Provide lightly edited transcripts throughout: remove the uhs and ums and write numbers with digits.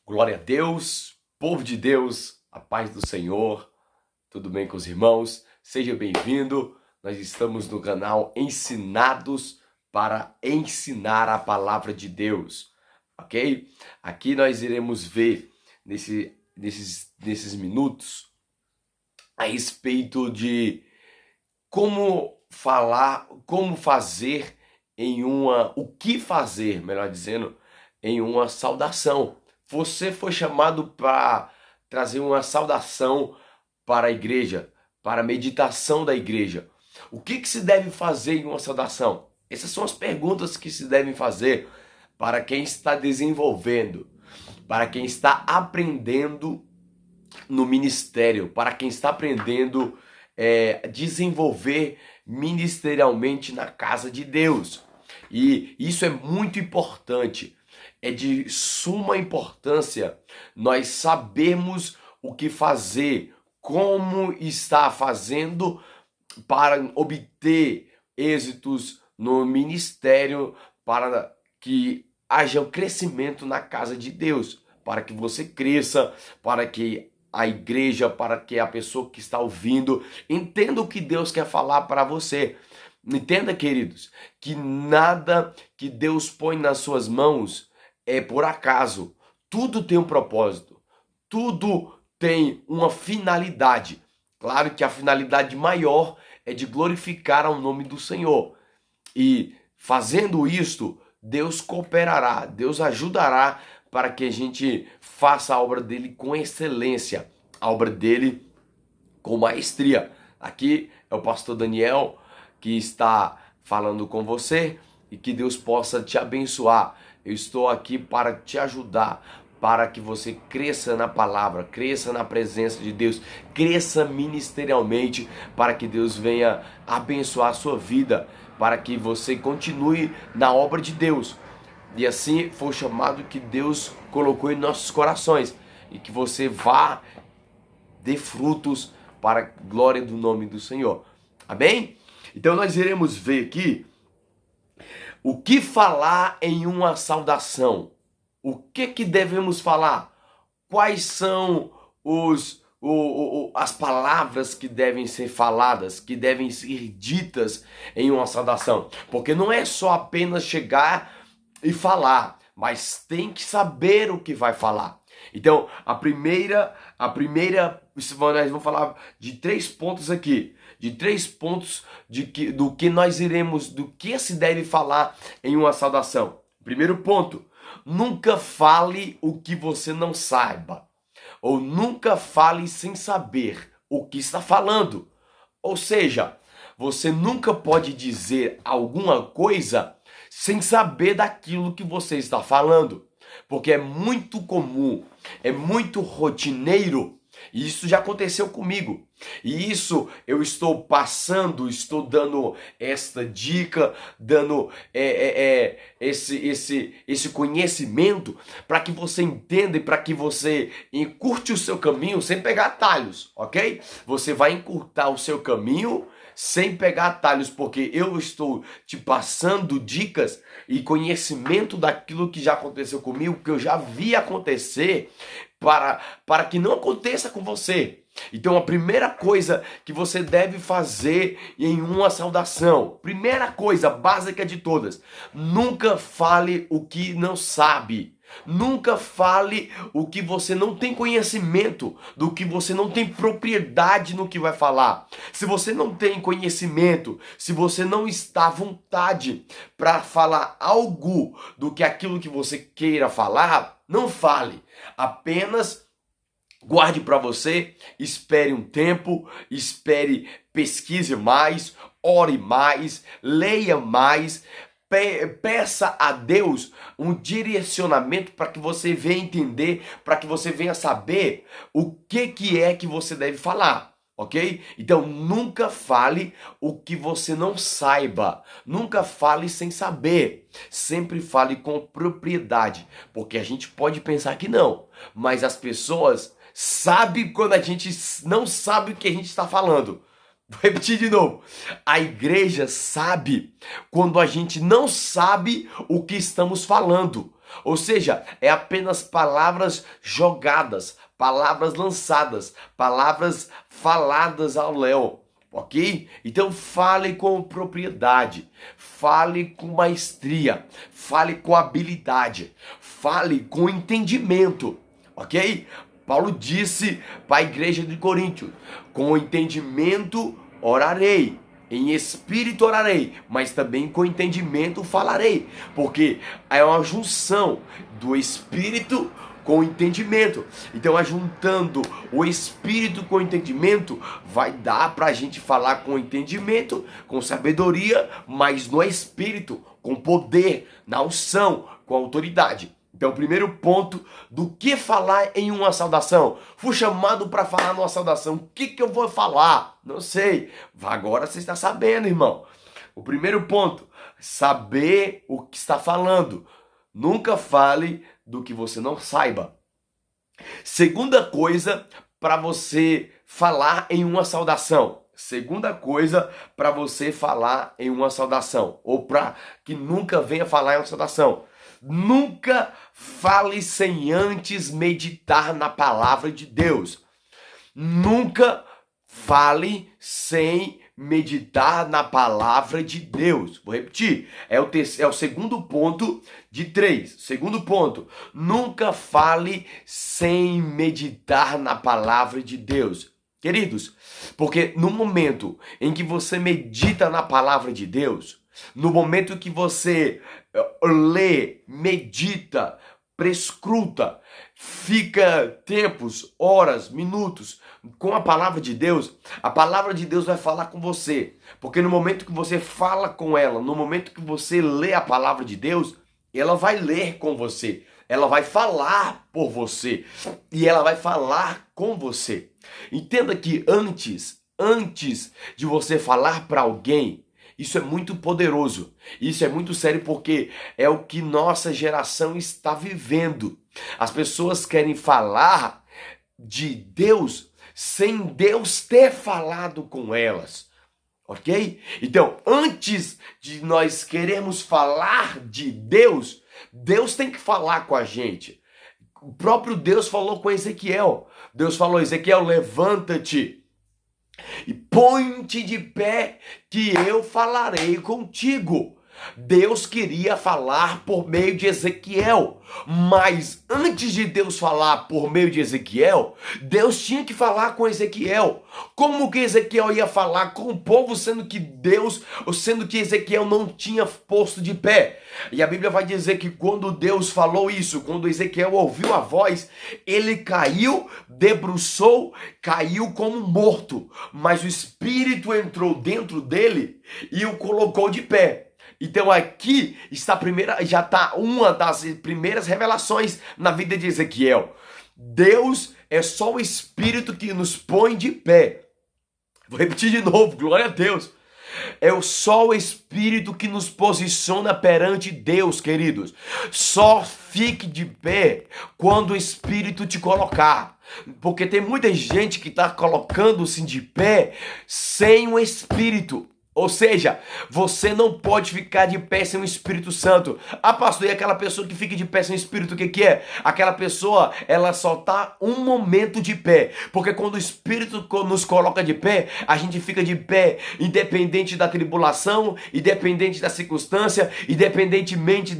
Glória a Deus, povo de Deus, a paz do Senhor, tudo bem com os irmãos? Seja bem-vindo, nós estamos no canal Ensinados para ensinar a palavra de Deus, ok? Aqui nós iremos ver nesses minutos a respeito de como falar, como fazer o que fazer, melhor dizendo, em uma saudação. Você foi chamado para trazer uma saudação para a igreja, para a meditação da igreja. O que se deve fazer em uma saudação? Essas são as perguntas que se devem fazer para quem está desenvolvendo, para quem está aprendendo no ministério, para quem está aprendendo desenvolver ministerialmente na casa de Deus. E isso é muito importante. É de suma importância nós sabermos o que fazer, como está fazendo para obter êxitos no ministério, para que haja um crescimento na casa de Deus, para que você cresça, para que a igreja, para que a pessoa que está ouvindo entenda o que Deus quer falar para você. Entenda, queridos, que nada que Deus põe nas suas mãos é por acaso. Tudo tem um propósito, tudo tem uma finalidade. Claro que a finalidade maior é de glorificar ao nome do Senhor. E fazendo isto, Deus cooperará, Deus ajudará para que a gente faça a obra dele com excelência, a obra dele com maestria. Aqui é o pastor Daniel que está falando com você e que Deus possa te abençoar. Eu estou aqui para te ajudar, para que você cresça na palavra, cresça na presença de Deus, cresça ministerialmente, para que Deus venha abençoar a sua vida, para que você continue na obra de Deus. E assim foi o chamado que Deus colocou em nossos corações, e que você vá dê frutos para a glória do nome do Senhor. Amém? Então nós iremos ver aqui o que falar em uma saudação. O que devemos falar? Quais são as palavras que devem ser faladas, que devem ser ditas em uma saudação? Porque não é só apenas chegar e falar, mas tem que saber o que vai falar. Então, nós vamos falar de 3 pontos aqui, de 3 pontos do que se deve falar em uma saudação. Primeiro ponto, nunca fale o que você não saiba, ou nunca fale sem saber o que está falando. Ou seja, você nunca pode dizer alguma coisa sem saber daquilo que você está falando. Porque é muito comum, é muito rotineiro, e isso já aconteceu comigo. E isso eu estou passando, estou dando esta dica, dando esse conhecimento para que você entenda e para que você encurte o seu caminho sem pegar atalhos, ok? Você vai encurtar o seu caminho sem pegar atalhos, porque eu estou te passando dicas e conhecimento daquilo que já aconteceu comigo, que eu já vi acontecer, para que não aconteça com você. Então a primeira coisa que você deve fazer em uma saudação, primeira coisa básica de todas, nunca fale o que não sabe. Nunca fale o que você não tem conhecimento, do que você não tem propriedade no que vai falar. Se você não tem conhecimento, se você não está à vontade para falar algo do que aquilo que você queira falar, não fale. Apenas guarde para você, espere um tempo, pesquise mais, ore mais, leia mais. Peça a Deus um direcionamento para que você venha entender, para que você venha saber o que é que você deve falar, ok? Então nunca fale o que você não saiba, nunca fale sem saber, sempre fale com propriedade, porque a gente pode pensar que não, mas as pessoas sabem quando a gente não sabe o que a gente está falando. Vou repetir de novo. A igreja sabe quando a gente não sabe o que estamos falando. Ou seja, é apenas palavras jogadas, palavras lançadas, palavras faladas ao léu. Ok? Então fale com propriedade, fale com maestria, fale com habilidade, fale com entendimento, ok? Paulo disse para a igreja de Coríntio: com entendimento orarei, em espírito orarei, mas também com entendimento falarei, porque é uma junção do espírito com o entendimento. Então, juntando o espírito com o entendimento, vai dar para a gente falar com entendimento, com sabedoria, mas no espírito, com poder, na unção, com autoridade. Então, o primeiro ponto do que falar em uma saudação. Fui chamado para falar numa saudação. O que eu vou falar? Não sei. Agora você está sabendo, irmão. O primeiro ponto, saber o que está falando. Nunca fale do que você não saiba. Segunda coisa para você falar em uma saudação. Segunda coisa para você falar em uma saudação. Ou para que nunca venha falar em uma saudação. Nunca fale sem antes meditar na palavra de Deus. Nunca fale sem meditar na palavra de Deus. Vou repetir. É o segundo ponto de 3. Segundo ponto. Nunca fale sem meditar na palavra de Deus. Queridos, porque no momento em que você medita na palavra de Deus, no momento que você lê, medita, prescruta, fica tempos, horas, minutos com a palavra de Deus vai falar com você. Porque no momento que você fala com ela, no momento que você lê a palavra de Deus, ela vai ler com você. Ela vai falar por você. E ela vai falar com você. Entenda que antes de você falar para alguém, isso é muito poderoso. Isso é muito sério porque é o que nossa geração está vivendo. As pessoas querem falar de Deus sem Deus ter falado com elas. Ok? Então, antes de nós queremos falar de Deus, Deus tem que falar com a gente. O próprio Deus falou com Ezequiel. Deus falou: Ezequiel, levanta-te e põe-te de pé, que eu falarei contigo. Deus queria falar por meio de Ezequiel, mas antes de Deus falar por meio de Ezequiel, Deus tinha que falar com Ezequiel. Como que Ezequiel ia falar com o povo, sendo que Ezequiel não tinha posto de pé? E a Bíblia vai dizer que quando Deus falou isso, quando Ezequiel ouviu a voz, ele caiu, debruçou, caiu como morto, mas o Espírito entrou dentro dele e o colocou de pé. Então aqui está já está uma das primeiras revelações na vida de Ezequiel. Deus é só o Espírito que nos põe de pé. Vou repetir de novo, glória a Deus. É só o Espírito que nos posiciona perante Deus, queridos. Só fique de pé quando o Espírito te colocar. Porque tem muita gente que está colocando-se de pé sem o Espírito. Ou seja, você não pode ficar de pé sem o Espírito Santo. Ah, pastor, e aquela pessoa que fica de pé sem o Espírito, o que é? Aquela pessoa, ela só tá um momento de pé. Porque quando o Espírito nos coloca de pé, a gente fica de pé, independente da tribulação, independente da circunstância, independentemente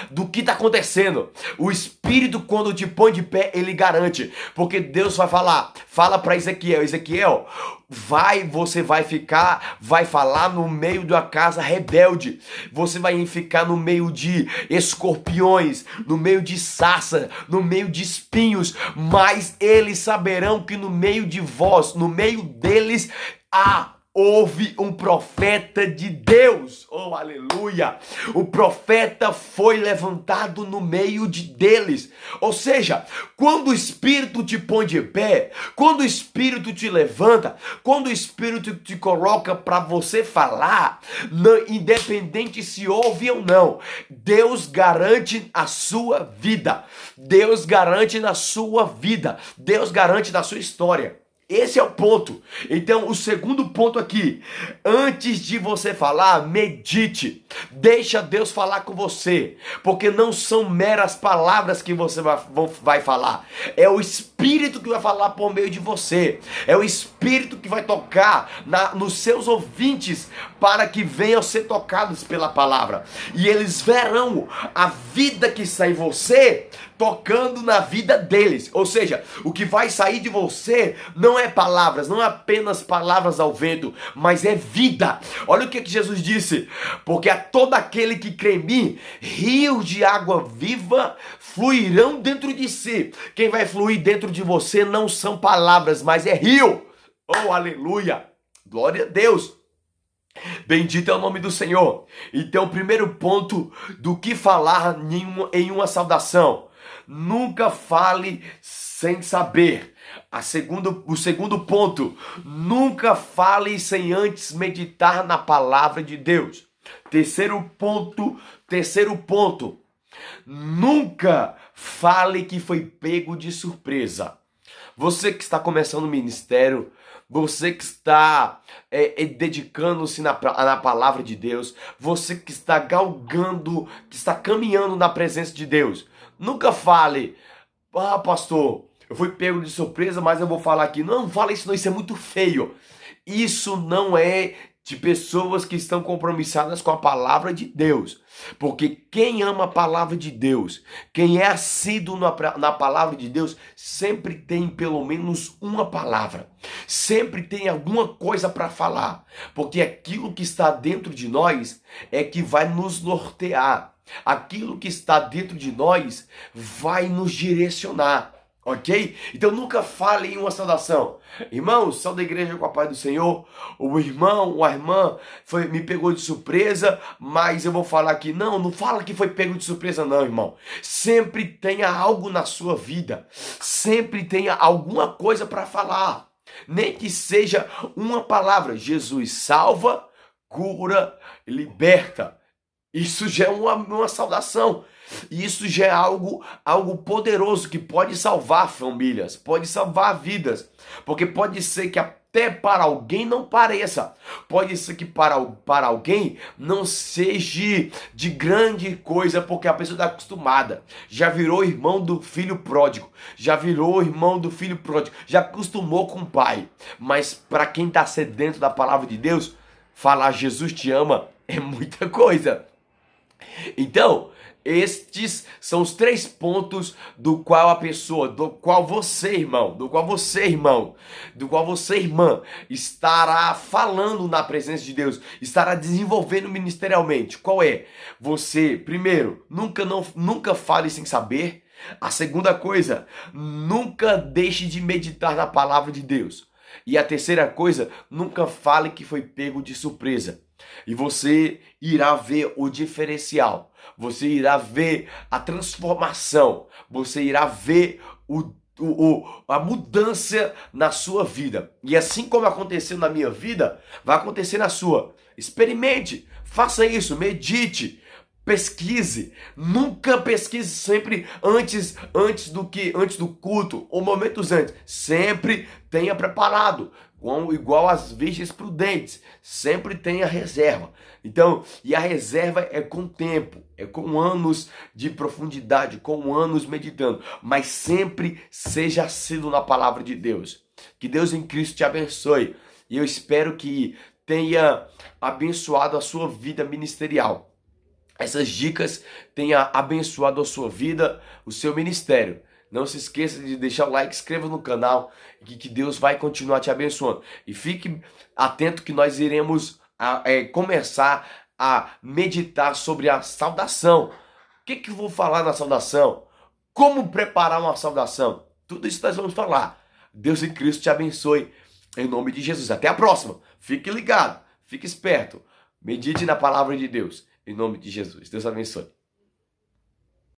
do que tá acontecendo. O Espírito, quando te põe de pé, ele garante. Porque Deus vai falar, fala para Ezequiel, Ezequiel, você vai falar no meio da casa rebelde, você vai ficar no meio de escorpiões, no meio de sarça, no meio de espinhos, mas eles saberão que no meio de vós, no meio deles, houve um profeta de Deus. Oh, aleluia! O profeta foi levantado no meio deles. Ou seja, quando o Espírito te põe de pé, quando o Espírito te levanta, quando o Espírito te coloca para você falar, independente se ouve ou não, Deus garante a sua vida. Deus garante na sua vida. Deus garante na sua história. Esse é o ponto. Então, o segundo ponto aqui, antes de você falar, medite. Deixa Deus falar com você, porque não são meras palavras que você vai falar. É o Espírito que vai falar por meio de você. É o Espírito que vai tocar nos seus ouvintes para que venham ser tocados pela palavra. E eles verão a vida que está em você tocando na vida deles. Ou seja, o que vai sair de você não é palavras, não é apenas palavras ao vento, mas é vida. Olha o que Jesus disse: porque a todo aquele que crê em mim, rios de água viva fluirão dentro de si. Quem vai fluir dentro de você não são palavras, mas é rio. Oh, aleluia! Glória a Deus! Bendito é o nome do Senhor. Então, o primeiro ponto do que falar em uma saudação: nunca fale sem saber. O segundo ponto: nunca fale sem antes meditar na palavra de Deus. Terceiro ponto: nunca fale que foi pego de surpresa. Você que está começando o ministério, você que está dedicando-se na palavra de Deus, você que está galgando, que está caminhando na presença de Deus, nunca fale: ah, pastor, eu fui pego de surpresa, mas eu vou falar aqui. Não fala isso não, isso é muito feio. Isso não é de pessoas que estão compromissadas com a palavra de Deus. Porque quem ama a palavra de Deus, quem é assíduo na palavra de Deus, sempre tem pelo menos uma palavra. Sempre tem alguma coisa para falar. Porque aquilo que está dentro de nós é que vai nos nortear. Aquilo que está dentro de nós vai nos direcionar. Ok? Então nunca fale em uma saudação: irmãos, são da igreja com a paz do Senhor. O irmão ou a irmã me pegou de surpresa, mas eu vou falar aqui. Não fala que foi pego de surpresa não, irmão. Sempre tenha algo na sua vida. Sempre tenha alguma coisa para falar. Nem que seja uma palavra: Jesus salva, cura, liberta. Isso já é uma saudação. Isso já é algo poderoso que pode salvar famílias, pode salvar vidas. Porque pode ser que até para alguém não pareça. Pode ser que para alguém não seja de grande coisa, porque a pessoa está acostumada. Já virou irmão do filho pródigo. Já virou irmão do filho pródigo. Já acostumou com o pai. Mas para quem está sedento da palavra de Deus, falar Jesus te ama é muita coisa. Então, estes são os 3 pontos do qual a pessoa, do qual você, irmão, irmã, estará falando na presença de Deus, estará desenvolvendo ministerialmente. Qual é? Você, primeiro, nunca fale sem saber. A segunda coisa: nunca deixe de meditar na palavra de Deus. E a terceira coisa: nunca fale que foi pego de surpresa. E você irá ver o diferencial, você irá ver a transformação, você irá ver a mudança na sua vida. E assim como aconteceu na minha vida, vai acontecer na sua. Experimente, faça isso, medite, pesquise. Nunca pesquise sempre antes do culto ou momentos antes. Sempre tenha preparado. Igual as virgens prudentes, sempre tenha reserva. Então, e a reserva é com tempo, é com anos de profundidade, com anos meditando, mas sempre seja assíduo na palavra de Deus. Que Deus em Cristo te abençoe, e eu espero que tenha abençoado a sua vida ministerial. Essas dicas tenham abençoado a sua vida, o seu ministério. Não se esqueça de deixar o like, inscreva no canal, que Deus vai continuar te abençoando. E fique atento que nós iremos começar a meditar sobre a saudação. O que eu vou falar na saudação? Como preparar uma saudação? Tudo isso nós vamos falar. Deus em Cristo te abençoe, em nome de Jesus. Até a próxima. Fique ligado, fique esperto. Medite na palavra de Deus, em nome de Jesus. Deus abençoe.